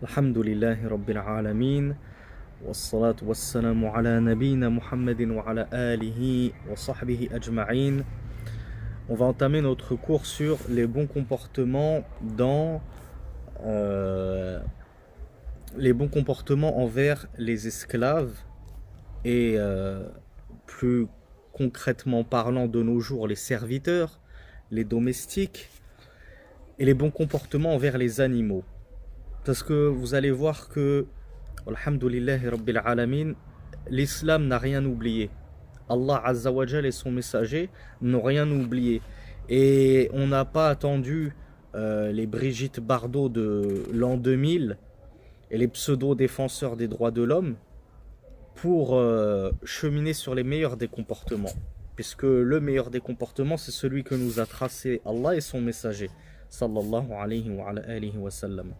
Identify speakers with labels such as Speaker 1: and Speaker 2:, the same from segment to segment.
Speaker 1: Alhamdulillahi Rabbil Alameen, wassalatu wassalamu ala nabina Muhammadin wa ala alihi wa sahbihi ajma'in. On va entamer notre cours sur les bons comportements les bons comportements envers les esclaves et plus concrètement parlant de nos jours les serviteurs, les domestiques et les bons comportements envers les animaux. Parce que vous allez voir que, alhamdulillahi rabbil alamin, l'islam n'a rien oublié. Allah Azza wa Jal et son messager n'ont rien oublié. Et on n'a pas attendu les Brigitte Bardot de l'an 2000 et les pseudo-défenseurs des droits de l'homme pour cheminer sur les meilleurs des comportements. Puisque le meilleur des comportements, c'est celui que nous a tracé Allah et son messager. Sallallahu alayhi wa alihi wa sallam.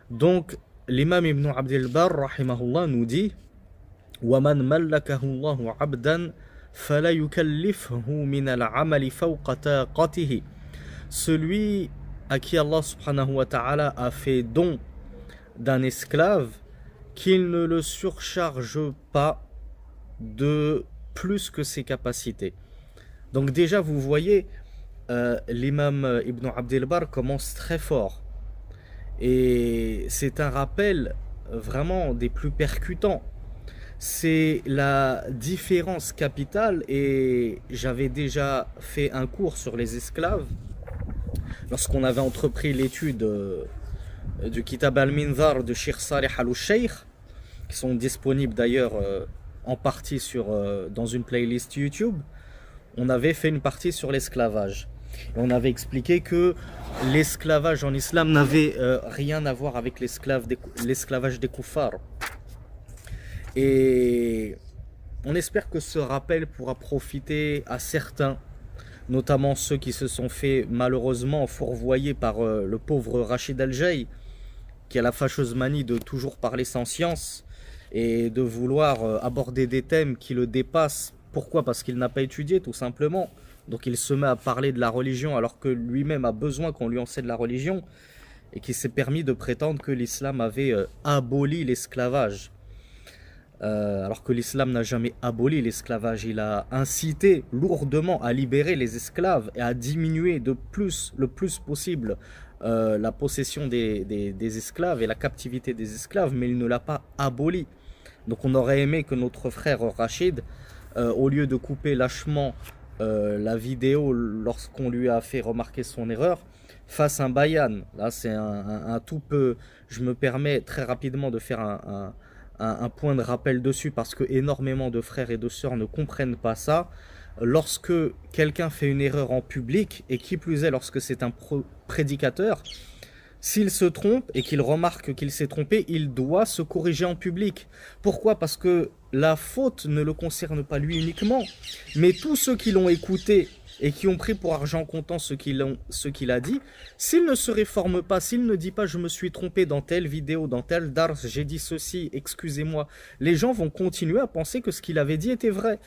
Speaker 1: Donc, l'imam Ibn Abd al-Barr, rahimahullah, nous dit وَمَنْ مَلَّكَهُ اللَّهُ عَبْدًا فَلَا يُكَلِّفْهُ مِنَ الْعَمَلِ فَوْقَ طَاقَتِهِ. Celui à qui Allah subhanahu wa ta'ala a fait don d'un esclave, qu'il ne le surcharge pas de plus que ses capacités. Donc déjà, vous voyez, l'imam Ibn Abd al-Barr commence très fort. Et c'est un rappel vraiment des plus percutants. C'est la différence capitale, et j'avais déjà fait un cours sur les esclaves lorsqu'on avait entrepris l'étude du Kitab al-Minzar de Sheikh Salih al-Sheikh, qui sont disponibles d'ailleurs en partie dans une playlist YouTube. On avait fait une partie sur l'esclavage. Et on avait expliqué que l'esclavage en islam n'avait rien à voir avec l'esclavage des koufars. Et on espère que ce rappel pourra profiter à certains, notamment ceux qui se sont fait malheureusement fourvoyer par le pauvre Rachid Al-Jay, qui a la fâcheuse manie de toujours parler sans science et de vouloir aborder des thèmes qui le dépassent. Pourquoi? Parce qu'il n'a pas étudié, tout simplement. Donc il se met à parler de la religion alors que lui-même a besoin qu'on lui enseigne la religion, et qui s'est permis de prétendre que l'islam avait aboli l'esclavage. Alors que l'islam n'a jamais aboli l'esclavage. Il a incité lourdement à libérer les esclaves et à diminuer le plus possible la possession des esclaves et la captivité des esclaves, mais il ne l'a pas aboli. Donc on aurait aimé que notre frère Rachid, au lieu de couper lâchement la vidéo lorsqu'on lui a fait remarquer son erreur, fasse un bayan. Là c'est un tout peu, je me permets très rapidement de faire un point de rappel dessus, parce que énormément de frères et de sœurs ne comprennent pas ça. Lorsque quelqu'un fait une erreur en public, et qui plus est lorsque c'est un prédicateur, s'il se trompe et qu'il remarque qu'il s'est trompé, il doit se corriger en public. Pourquoi? Parce que la faute ne le concerne pas lui uniquement, mais tous ceux qui l'ont écouté et qui ont pris pour argent comptant ce qu'il a dit. S'il ne se réforme pas, s'il ne dit pas je me suis trompé dans telle vidéo, dans tel dars, j'ai dit ceci, excusez-moi, les gens vont continuer à penser que ce qu'il avait dit était vrai.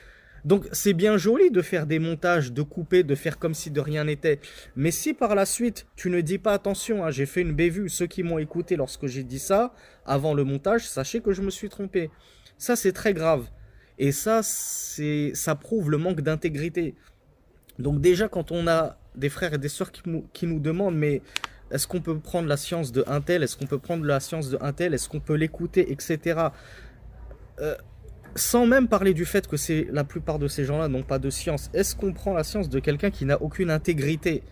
Speaker 1: Donc c'est bien joli de faire des montages, de couper, de faire comme si de rien n'était. Mais si par la suite tu ne dis pas attention, hein, j'ai fait une bévue, ceux qui m'ont écouté lorsque j'ai dit ça, avant le montage, sachez que je me suis trompé. Ça c'est très grave. Et ça prouve le manque d'intégrité. Donc déjà quand on a des frères et des sœurs qui nous demandent mais est-ce qu'on peut prendre la science de un tel, est-ce qu'on peut prendre la science de un tel, est-ce qu'on peut l'écouter, etc. Sans même parler du fait que la plupart de ces gens-là n'ont pas de science. Est-ce qu'on prend la science de quelqu'un qui n'a aucune intégrité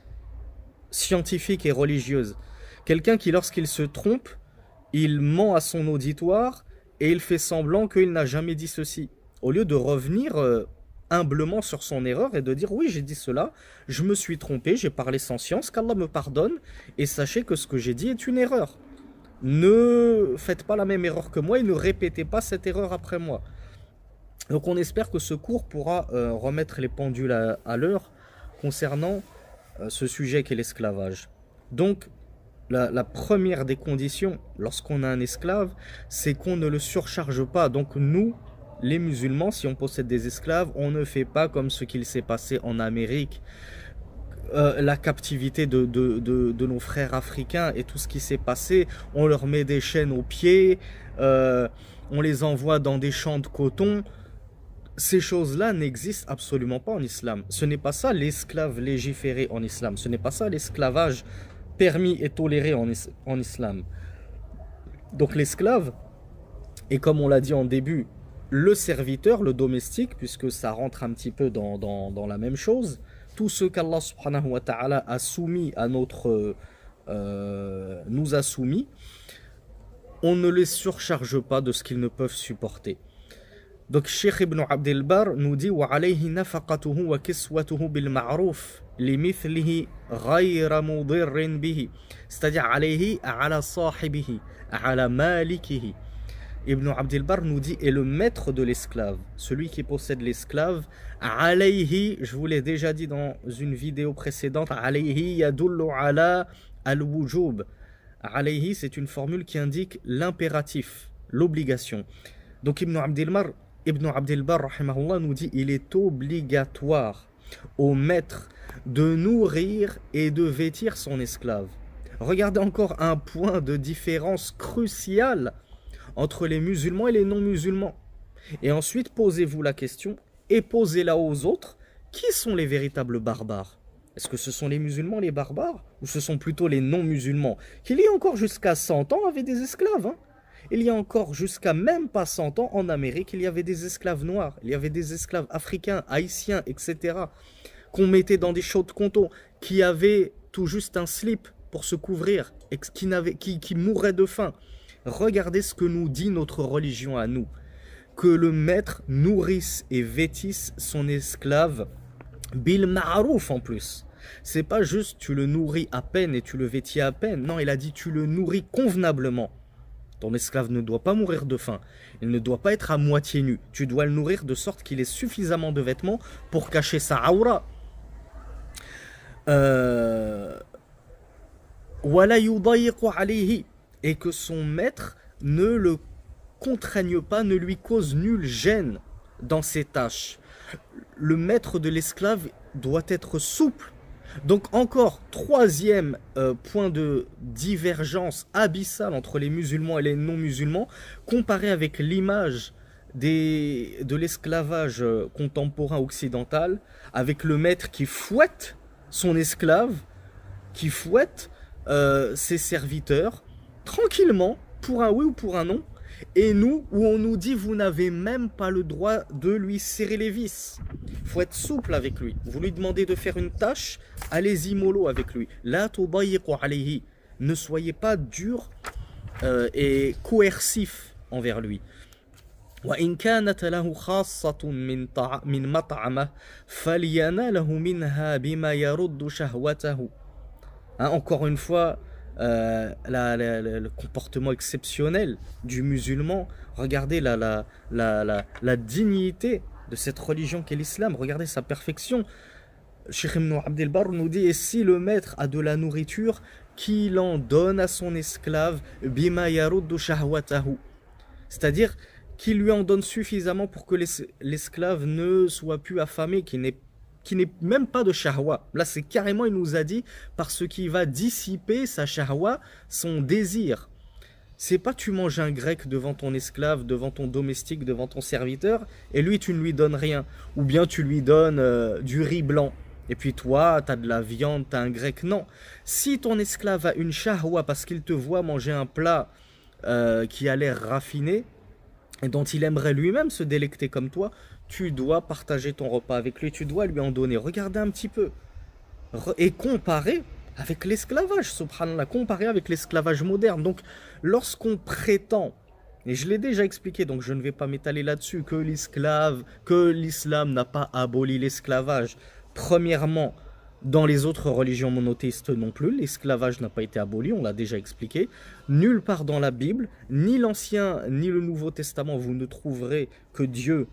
Speaker 1: scientifique et religieuse? Quelqu'un qui, lorsqu'il se trompe, il ment à son auditoire et il fait semblant qu'il n'a jamais dit ceci. Au lieu de revenir humblement sur son erreur et de dire oui, j'ai dit cela, je me suis trompé, j'ai parlé sans science, qu'Allah me pardonne, et sachez que ce que j'ai dit est une erreur. Ne faites pas la même erreur que moi et ne répétez pas cette erreur après moi. Donc on espère que ce cours pourra remettre les pendules à l'heure concernant ce sujet qu'est l'esclavage. Donc la première des conditions lorsqu'on a un esclave, c'est qu'on ne le surcharge pas. Donc nous, les musulmans, si on possède des esclaves, on ne fait pas comme ce qu'il s'est passé en Amérique, la captivité de nos frères africains et tout ce qui s'est passé. On leur met des chaînes aux pieds, on les envoie dans des champs de coton. Ces choses-là n'existent absolument pas en islam. Ce n'est pas ça l'esclave légiféré en islam. Ce n'est pas ça l'esclavage permis et toléré en islam. Donc l'esclave est, comme on l'a dit en début, le serviteur, le domestique, puisque ça rentre un petit peu dans la même chose. Tout ce qu'Allah subhanahu wa ta'ala a soumis à nous a soumis, on ne les surcharge pas de ce qu'ils ne peuvent supporter. Donc Cheikh Ibn Abd al-Barr nous dit وَعَلَيْهِ نَفَقَتُهُ وَكِسْوَتُهُ بِالْمَعْرُوفِ لِمِثْلِهِ غَيْرَ مُضِرٍ بِهِ. C'est-à-dire عليه على صاحبه على مالكه. Ibn Abd al-Barr nous dit, et le maître de l'esclave, celui qui possède l'esclave, alayhi, je vous l'ai déjà dit dans une vidéo précédente, alayhi yadullu ala al-wujub. Alayhi, c'est une formule qui indique l'impératif, l'obligation. Donc Ibn Abd al-Barr rahimahullah, nous dit, il est obligatoire au maître de nourrir et de vêtir son esclave. Regardez encore un point de différence crucial entre les musulmans et les non-musulmans. Et ensuite, posez-vous la question, et posez-la aux autres, qui sont les véritables barbares? Est-ce que ce sont les musulmans les barbares, ou ce sont plutôt les non-musulmans, qui il y a encore jusqu'à 100 ans avaient des esclaves, hein? Il y a encore jusqu'à même pas 100 ans, en Amérique, il y avait des esclaves noirs, il y avait des esclaves africains, haïtiens, etc., qu'on mettait dans des chauds de coton, qui avaient tout juste un slip pour se couvrir, et qui mouraient de faim. Regardez ce que nous dit notre religion à nous. Que le maître nourrisse et vêtisse son esclave bil ma'rouf en plus. C'est pas juste tu le nourris à peine et tu le vêtis à peine. Non, il a dit tu le nourris convenablement. Ton esclave ne doit pas mourir de faim. Il ne doit pas être à moitié nu. Tu dois le nourrir de sorte qu'il ait suffisamment de vêtements pour cacher sa aura. Wala yudayiqu alayhi. Et que son maître ne le contraigne pas, ne lui cause nulle gêne dans ses tâches. Le maître de l'esclave doit être souple. Donc encore, troisième point de divergence abyssale entre les musulmans et les non-musulmans, comparé avec l'image de l'esclavage contemporain occidental, avec le maître qui fouette son esclave, qui fouette ses serviteurs, tranquillement, pour un oui ou pour un non, et nous, où on nous dit vous n'avez même pas le droit de lui serrer les vis. Il faut être souple avec lui. Vous lui demandez de faire une tâche, allez-y mollo avec lui. La tudayiqu alayhi. Ne soyez pas dur et coercif envers lui. وإن كانت له خاصة من مطعمه فليناله منها بما يرد شهوته. Encore une fois, le comportement exceptionnel du musulman. Regardez la dignité de cette religion qu'est l'islam. Regardez sa perfection. Cheikh Ibn Abd al-Barr nous dit, et si le maître a de la nourriture, qu'il en donne à son esclave bima yaruddu shahwatahu, c'est-à-dire qu'il lui en donne suffisamment pour que l'esclave ne soit plus affamé, qui n'est même pas de shahwa. Là, c'est carrément, il nous a dit, parce qu'il va dissiper sa shahwa, son désir. C'est pas tu manges un grec devant ton esclave, devant ton domestique, devant ton serviteur, et lui, tu ne lui donnes rien. Ou bien tu lui donnes du riz blanc. Et puis toi, tu as de la viande, tu as un grec. Non. Si ton esclave a une shahwa parce qu'il te voit manger un plat qui a l'air raffiné, et dont il aimerait lui-même se délecter comme toi, tu dois partager ton repas avec lui, tu dois lui en donner. Regardez un petit peu. Et comparer avec l'esclavage, subhanallah, comparer avec l'esclavage moderne. Donc, lorsqu'on prétend, et je l'ai déjà expliqué, donc je ne vais pas m'étaler là-dessus, que l'islam n'a pas aboli l'esclavage. Premièrement, dans les autres religions monothéistes non plus, l'esclavage n'a pas été aboli, on l'a déjà expliqué. Nulle part dans la Bible, ni l'Ancien ni le Nouveau Testament, vous ne trouverez que Dieu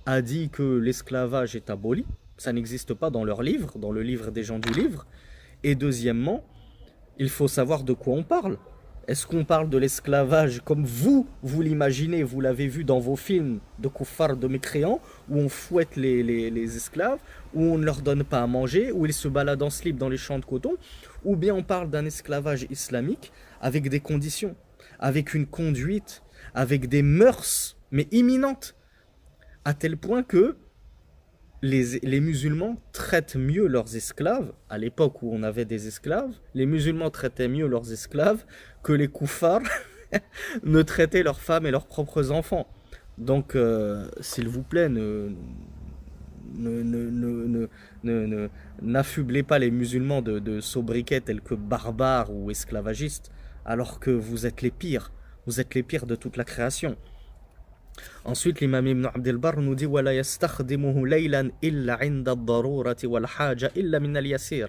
Speaker 1: a dit que l'esclavage est aboli. Ça n'existe pas dans leur livre, dans le livre des gens du livre. Et deuxièmement, il faut savoir de quoi on parle. Est-ce qu'on parle de l'esclavage comme vous l'imaginez, vous l'avez vu dans vos films de kuffar, de mécréants, où on fouette les esclaves, où on ne leur donne pas à manger, où ils se baladent en slip dans les champs de coton, ou bien on parle d'un esclavage islamique avec des conditions, avec une conduite, avec des mœurs, mais imminentes, à tel point que les musulmans traitent mieux leurs esclaves, à l'époque où on avait des esclaves, les musulmans traitaient mieux leurs esclaves que les koufars ne traitaient leurs femmes et leurs propres enfants. Donc, s'il vous plaît, n'affublez pas les musulmans de sobriquets tels que barbares ou esclavagistes, alors que vous êtes les pires. Vous êtes les pires de toute la création. Ensuite, l'imam Ibn Abd al-Barr nous dit وَلَا يَسْتَخْدِمُهُ لَيْلًا إِلَّا عِنْدَ الضَّرُورَةِ وَالْحَاجَةِ إِلَّا مِنَ الْيَسِيرِ.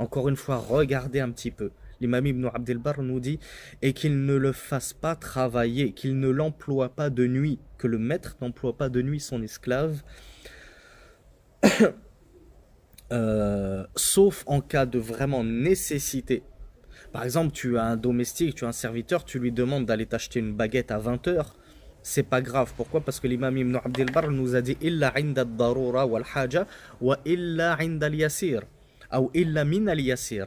Speaker 1: Encore une fois, regardez un petit peu. L'imam Ibn Abd al-Barr nous dit et qu'il ne le fasse pas travailler, qu'il ne l'emploie pas de nuit, que le maître n'emploie pas de nuit son esclave, sauf en cas de vraiment nécessité. Par exemple, tu as un domestique, tu as un serviteur, tu lui demandes d'aller t'acheter une baguette à 20 heures. C'est pas grave. Pourquoi? Parce que l'imam Ibn Abd al-Barr nous a dit illa inda ad-darura wal haja wa illa inda al-yasir ou illa min al-yasir.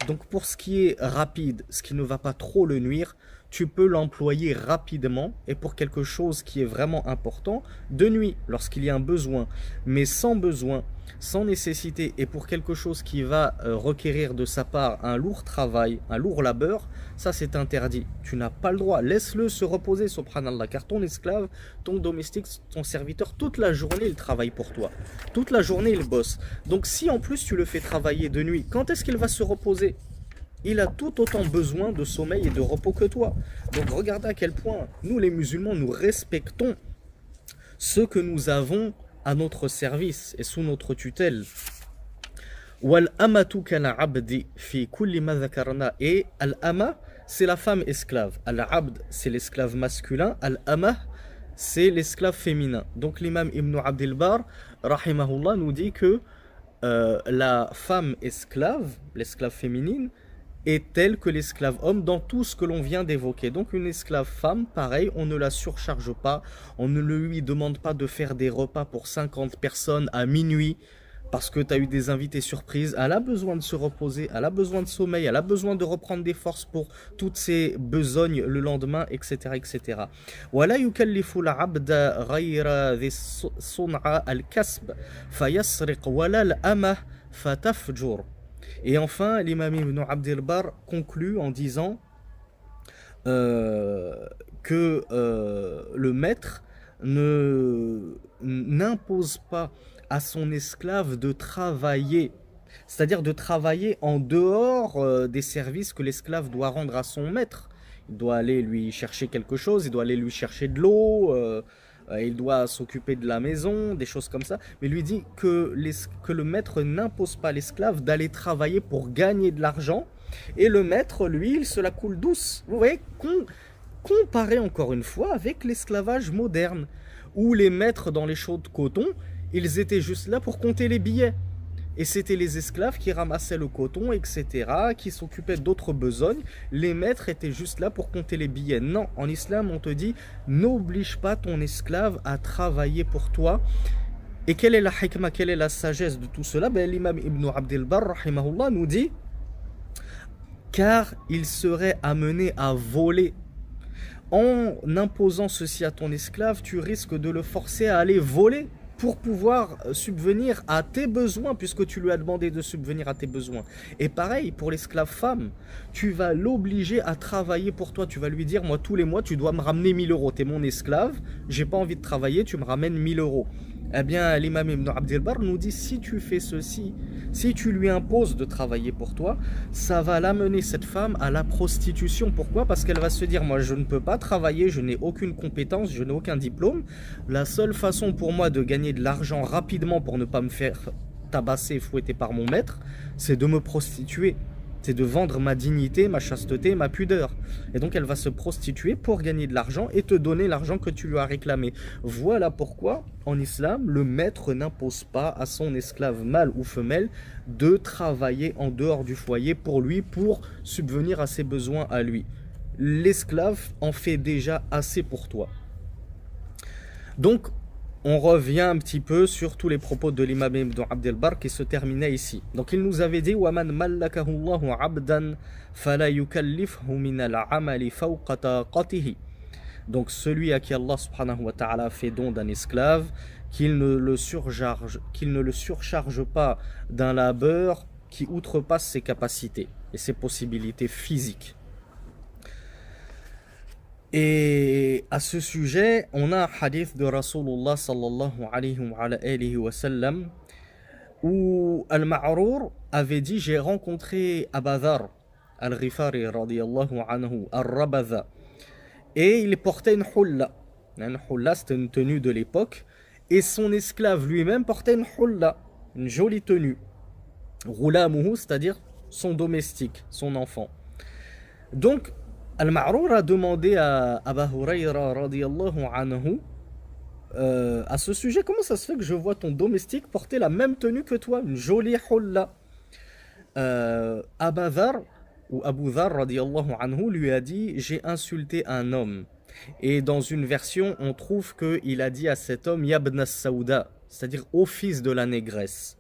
Speaker 1: Donc pour ce qui est rapide, ce qui ne va pas trop le nuire, tu peux l'employer rapidement et pour quelque chose qui est vraiment important, de nuit, lorsqu'il y a un besoin, mais sans besoin, sans nécessité et pour quelque chose qui va requérir de sa part un lourd travail, un lourd labeur, ça c'est interdit. Tu n'as pas le droit. Laisse-le se reposer, subhanallah, car ton esclave, ton domestique, ton serviteur, toute la journée il travaille pour toi. Toute la journée il bosse. Donc si en plus tu le fais travailler de nuit, quand est-ce qu'il va se reposer? Il a tout autant besoin de sommeil et de repos que toi. Donc regardez à quel point nous les musulmans, nous respectons ce que nous avons à notre service et sous notre tutelle. وَالْأَمَةُ كَالْعَبْدِ فِي كُلِّ مَا ذَكَرْنَا. Et al-ama, c'est la femme esclave. Al-abd, c'est l'esclave masculin. Al-ama, c'est l'esclave féminin. Donc l'imam Ibn Abd al-Barr, rahimahullah, nous dit que la femme esclave, l'esclave féminine, est telle que l'esclave homme dans tout ce que l'on vient d'évoquer. Donc une esclave femme, pareil, on ne la surcharge pas, on ne lui demande pas de faire des repas pour 50 personnes à minuit parce que tu as eu des invités surprises. Elle a besoin de se reposer, elle a besoin de sommeil, elle a besoin de reprendre des forces pour toutes ces besognes le lendemain, etc. etc. وَلَا يُكَلِّفُ الْعَبْدَ غَيْرَ ذِي الصُّنْعَ الْكَسْبِ فَيَسْرِقْ وَلَا الْأَمَةِ فَتَفْجُرْ. Et enfin, l'imam Ibn Abd al-Barr conclut en disant que le maître n'impose pas à son esclave de travailler, c'est-à-dire de travailler en dehors des services que l'esclave doit rendre à son maître. Il doit aller lui chercher quelque chose, il doit aller lui chercher de l'eau, il doit s'occuper de la maison, des choses comme ça. Mais lui dit que le maître n'impose pas à l'esclave d'aller travailler pour gagner de l'argent. Et le maître, lui, il se la coule douce. Vous voyez, comparé encore une fois avec l'esclavage moderne, où les maîtres dans les champs de coton, ils étaient juste là pour compter les billets. Et c'était les esclaves qui ramassaient le coton, etc., qui s'occupaient d'autres besognes. Les maîtres étaient juste là pour compter les billets. Non, en islam, on te dit, n'oblige pas ton esclave à travailler pour toi. Et quelle est la hikmah, quelle est la sagesse de tout cela? Ben, l'imam Ibn Abd al-Barr, rahimahullah, nous dit, car il serait amené à voler. En imposant ceci à ton esclave, tu risques de le forcer à aller voler pour pouvoir subvenir à tes besoins, puisque tu lui as demandé de subvenir à tes besoins. Et pareil, pour l'esclave femme, tu vas l'obliger à travailler pour toi. Tu vas lui dire, moi, tous les mois, tu dois me ramener 1000 euros. Tu es mon esclave, j'ai pas envie de travailler, tu me ramènes 1000 euros. Eh bien, l'imam Ibn Abd al-Barr nous dit, si tu fais ceci, si tu lui imposes de travailler pour toi, ça va l'amener, cette femme, à la prostitution. Pourquoi? Parce qu'elle va se dire, moi je ne peux pas travailler, je n'ai aucune compétence, je n'ai aucun diplôme. La seule façon pour moi de gagner de l'argent rapidement pour ne pas me faire tabasser et fouetter par mon maître, c'est de me prostituer. C'est de vendre ma dignité, ma chasteté, ma pudeur. Et donc elle va se prostituer pour gagner de l'argent et te donner l'argent que tu lui as réclamé. Voilà pourquoi, en islam, le maître n'impose pas à son esclave mâle ou femelle de travailler en dehors du foyer pour lui, pour subvenir à ses besoins à lui. l'esclave en fait déjà assez pour toi. Donc, on revient un petit peu sur tous les propos de l'imam Ibn Abd al-Barr qui se terminaient ici. Donc, il nous avait dit وَمَنْ مَلَّكَهُ اللَّهُ عَبْدًا فَلَا يُكَلِّفْهُ مِنَ الْعَمَلِ فَوْقَ طاقته. Donc, celui à qui Allah subhanahu wa ta'ala fait don d'un esclave, qu'il ne le surcharge pas d'un labeur qui outrepasse ses capacités et ses possibilités physiques. Et à ce sujet, on a un hadith de Rasulullah sallallahu alayhi wa sallam où Al-Ma'rour avait dit: j'ai rencontré Aba Dharr Al-Ghifari radiyallahu anhu Al-Rabadha, et il portait une hulla. Une hulla, c'était une tenue de l'époque, et son esclave lui-même portait une hulla, une jolie tenue. Ghulamuhu, c'est-à-dire son domestique, son enfant. Donc Al-Ma'rour a demandé à Aba Hurayra radiyallahu anhu à ce sujet: comment ça se fait que je vois ton domestique porter la même tenue que toi, une jolie hulla? Aba Dharr ou Abu Dharr radiyallahu anhu lui a dit: j'ai insulté un homme. Et dans une version, on trouve qu'il a dit à cet homme: Yabna Saouda, c'est-à-dire ô fils de la négresse.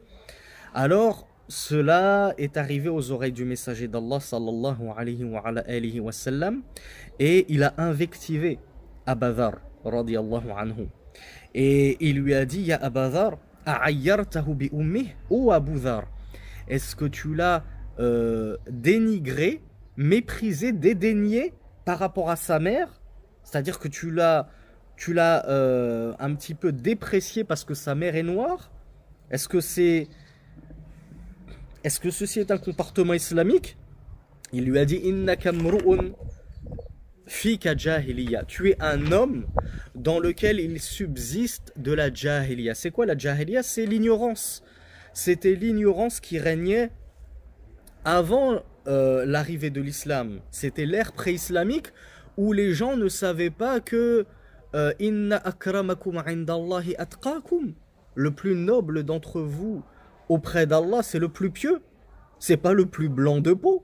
Speaker 1: Alors, cela est arrivé aux oreilles du messager d'Allah sallallahu alayhi wa sallam, et il a invectivé Aba Dharr radiyallahu anhu. Et il lui a dit: Ya Aba Dharr, a'ayyartahu bi ummih ou Abu Dharr, est-ce que tu l'as dénigré, méprisé, dédaigné par rapport à sa mère? C'est-à-dire que tu l'as un petit peu déprécié parce que sa mère est noire? Est-ce que ceci est un comportement islamique? Il lui a dit: Innaka mru'un fika jahiliya. Tu es un homme dans lequel il subsiste de la jahiliya. C'est quoi la jahiliya? C'est l'ignorance. C'était l'ignorance qui régnait avant l'arrivée de l'islam. C'était l'ère pré-islamique où les gens ne savaient pas que Inna akramakum indallahi atqakum. Le plus noble d'entre vous auprès d'Allah, c'est le plus pieux. C'est pas le plus blanc de peau.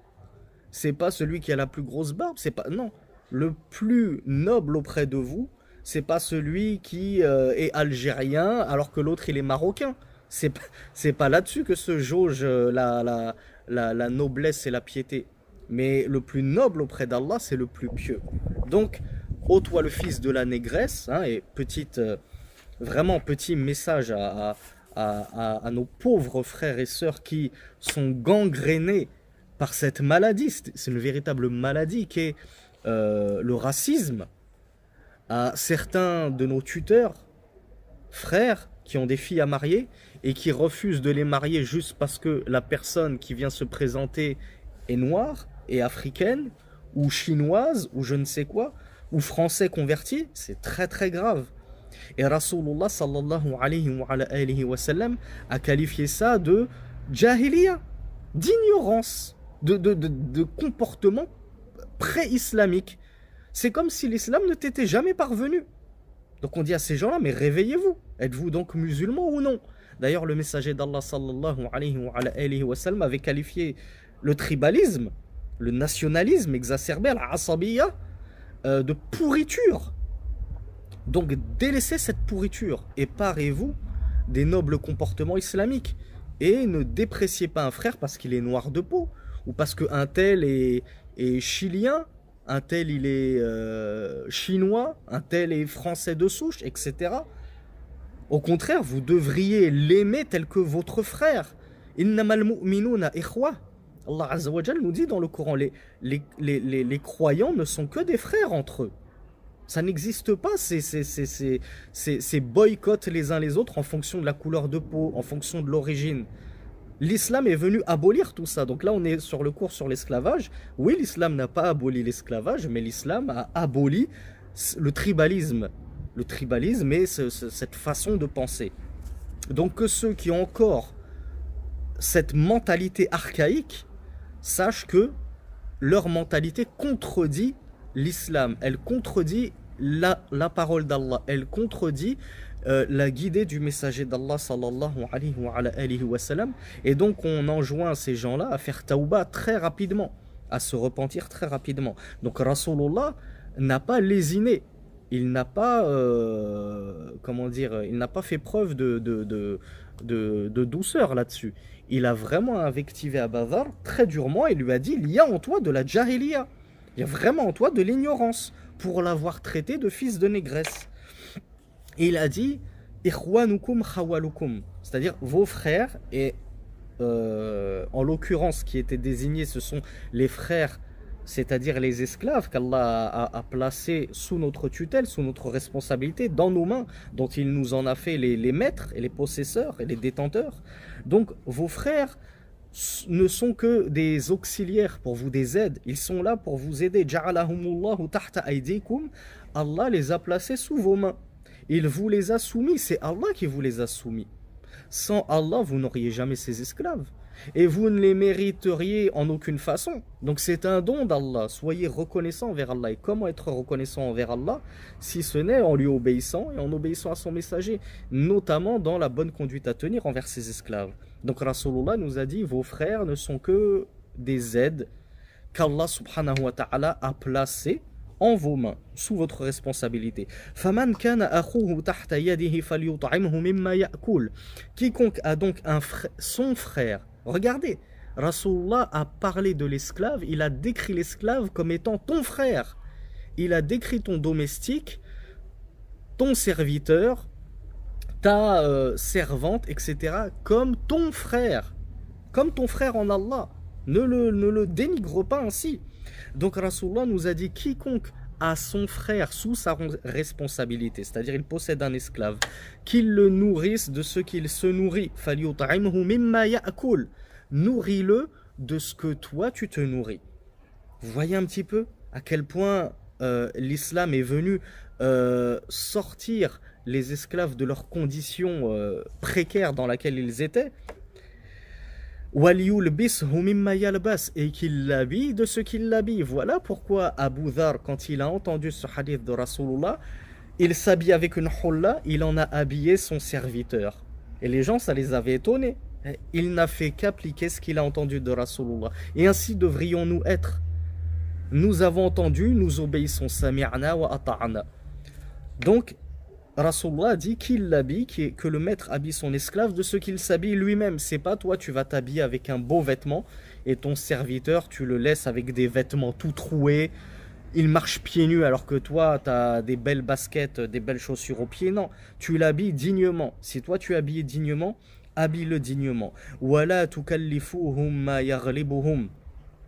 Speaker 1: C'est pas celui qui a la plus grosse barbe. C'est pas, non. Le plus noble auprès de vous, c'est pas celui qui est algérien alors que l'autre il est marocain. C'est pas là-dessus que se jauge la noblesse et la piété. Mais le plus noble auprès d'Allah, c'est le plus pieux. Donc, ô toi le fils de la négresse, hein, et vraiment petit message à nos pauvres frères et sœurs qui sont gangrénés par cette maladie. C'est une véritable maladie qui est le racisme. À certains de nos tuteurs, frères, qui ont des filles à marier et qui refusent de les marier juste parce que la personne qui vient se présenter est noire et africaine ou chinoise ou je ne sais quoi, ou français converti, c'est très très grave. Et Rasulullah sallallahu alayhi wa sallam a qualifié ça de jahiliya, d'ignorance, de comportement pré-islamique. C'est comme si l'islam ne t'était jamais parvenu. Donc on dit à ces gens-là: mais réveillez-vous, êtes-vous donc musulmans ou non? D'ailleurs, le messager d'Allah sallallahu alayhi wa sallam avait qualifié le tribalisme, le nationalisme exacerbé, al-asabiyya, de pourriture. Donc délaissez cette pourriture et parez-vous des nobles comportements islamiques. Et ne dépréciez pas un frère parce qu'il est noir de peau, ou parce qu'un tel est chilien, un tel il est chinois, un tel est français de souche, etc. Au contraire, vous devriez l'aimer tel que votre frère. Innamal mu'minuna ikhwa. Allah Azza wa Jal nous dit dans le Coran: les croyants ne sont que des frères entre eux. Ça n'existe pas ces boycotts les uns les autres en fonction de la couleur de peau, en fonction de l'origine. L'islam est venu abolir tout ça. Donc là, on est sur le cours sur l'esclavage. Oui, l'islam n'a pas aboli l'esclavage, mais l'islam a aboli le tribalisme. Le tribalisme est cette façon de penser. Donc que ceux qui ont encore cette mentalité archaïque sachent que leur mentalité contredit l'islam. Elle contredit la parole d'Allah. Elle contredit la guidée du messager d'Allah sallallahu alayhi wa sallam. Et donc on enjoint ces gens-là à faire taouba très rapidement. à se repentir très rapidement. Donc Rasulullah n'a pas lésiné, il n'a pas, comment dire, il n'a pas fait preuve de douceur là-dessus. Il a vraiment invectivé Abu Dharr très durement et lui a dit, il y a en toi de la jahiliya, il y a vraiment en toi de l'ignorance pour l'avoir traité de fils de négresse. Et il a dit, Ikhwanukum khawalukum, c'est-à-dire vos frères, et en l'occurrence qui étaient désignés, ce sont les frères, c'est-à-dire les esclaves qu'Allah a placés sous notre tutelle, sous notre responsabilité, dans nos mains, dont il nous en a fait les maîtres et les possesseurs et les détenteurs. Donc vos frères ne sont que des auxiliaires pour vous, des aides. Ils sont là pour vous aider. Ja'alahumullahu tahta aydikum. Allah les a placés sous vos mains. Il vous les a soumis. C'est Allah qui vous les a soumis. Sans Allah, vous n'auriez jamais ces esclaves. Et vous ne les mériteriez en aucune façon. Donc c'est un don d'Allah. Soyez reconnaissants envers Allah. Et comment être reconnaissant envers Allah, si ce n'est en lui obéissant et en obéissant à son messager, notamment dans la bonne conduite à tenir envers ses esclaves. Donc Rasulullah nous a dit, vos frères ne sont que des aides qu'Allah subhanahu wa ta'ala a placées en vos mains, sous votre responsabilité. Quiconque a donc son frère, regardez, Rasulullah a parlé de l'esclave, il a décrit l'esclave comme étant ton frère. Il a décrit ton domestique, ton serviteur, ta servante, etc., comme ton frère en Allah. Ne le dénigre pas ainsi. Donc Rasulullah nous a dit, quiconque a son frère sous sa responsabilité, c'est-à-dire il possède un esclave, qu'il le nourrisse de ce qu'il se nourrit. Nourris-le de ce que toi tu te nourris. Vous voyez un petit peu à quel point l'islam est venu sortir les esclaves de leurs conditions précaires dans lesquelles ils étaient, et qu'il l'habille de ce qu'il l'habille. Voilà pourquoi Abu Dharr, quand il a entendu ce hadith de Rasulullah, il s'habille avec une hulla, il en a habillé son serviteur. Et les gens, ça les avait étonnés. Il n'a fait qu'appliquer ce qu'il a entendu de Rasulullah. Et ainsi devrions-nous être. Nous avons entendu, nous obéissons. Sami'na wa ata'na. Donc, Rasulullah a dit qu'il l'habille, que le maître habille son esclave de ce qu'il s'habille lui-même. C'est pas toi, tu vas t'habiller avec un beau vêtement et ton serviteur, tu le laisses avec des vêtements tout troués. Il marche pieds nus alors que toi, tu as des belles baskets, des belles chaussures aux pieds. Non, tu l'habilles dignement. Si toi, tu es habillé dignement, habille-le dignement. Wala tukallifuhum ma yaghlibuhum.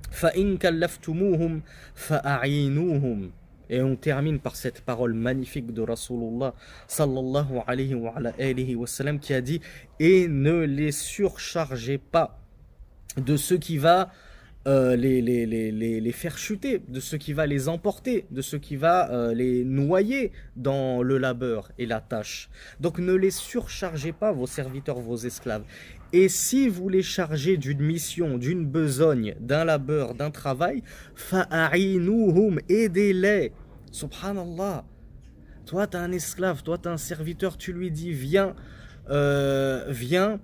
Speaker 1: Fa in kallaftumuhum fa'a'inuhum. Et on termine par cette parole magnifique de Rasulullah sallallahu alayhi wa sallam qui a dit, et ne les surchargez pas de ce qui va les faire chuter, de ce qui va les emporter, de ce qui va les noyer dans le labeur et la tâche. Donc ne les surchargez pas, vos serviteurs, vos esclaves. Et si vous les chargez d'une mission, d'une besogne, d'un labeur, d'un travail, fa'a'inuhum, aidez-les. Subhanallah. Toi, tu as un esclave, toi, tu as un serviteur, tu lui dis, viens, viens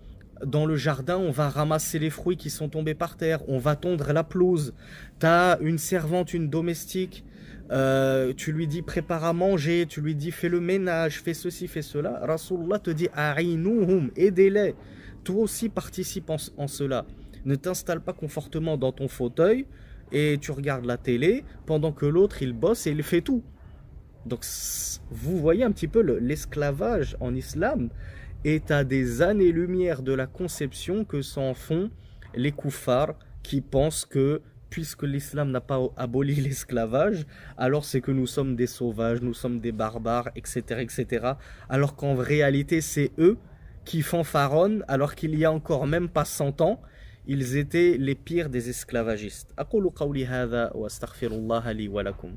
Speaker 1: dans le jardin, on va ramasser les fruits qui sont tombés par terre, on va tondre la pelouse. Tu as une servante, une domestique, tu lui dis, prépare à manger, tu lui dis, fais le ménage, fais ceci, fais cela. Rasulullah te dit, a'inuhum, aidez-les. Toi aussi participe en cela. Ne t'installe pas confortablement dans ton fauteuil et tu regardes la télé pendant que l'autre il bosse et il fait tout. Donc vous voyez un petit peu l'esclavage en islam est à des années-lumière de la conception que s'en font les koufars qui pensent que puisque l'islam n'a pas aboli l'esclavage, alors c'est que nous sommes des sauvages, nous sommes des barbares, etc. etc. alors qu'en réalité c'est eux qui fanfaronnent alors qu'il y a encore même pas 100 ans, ils étaient les pires des esclavagistes. أقول قولي هذا وأستغفر الله لي ولكم.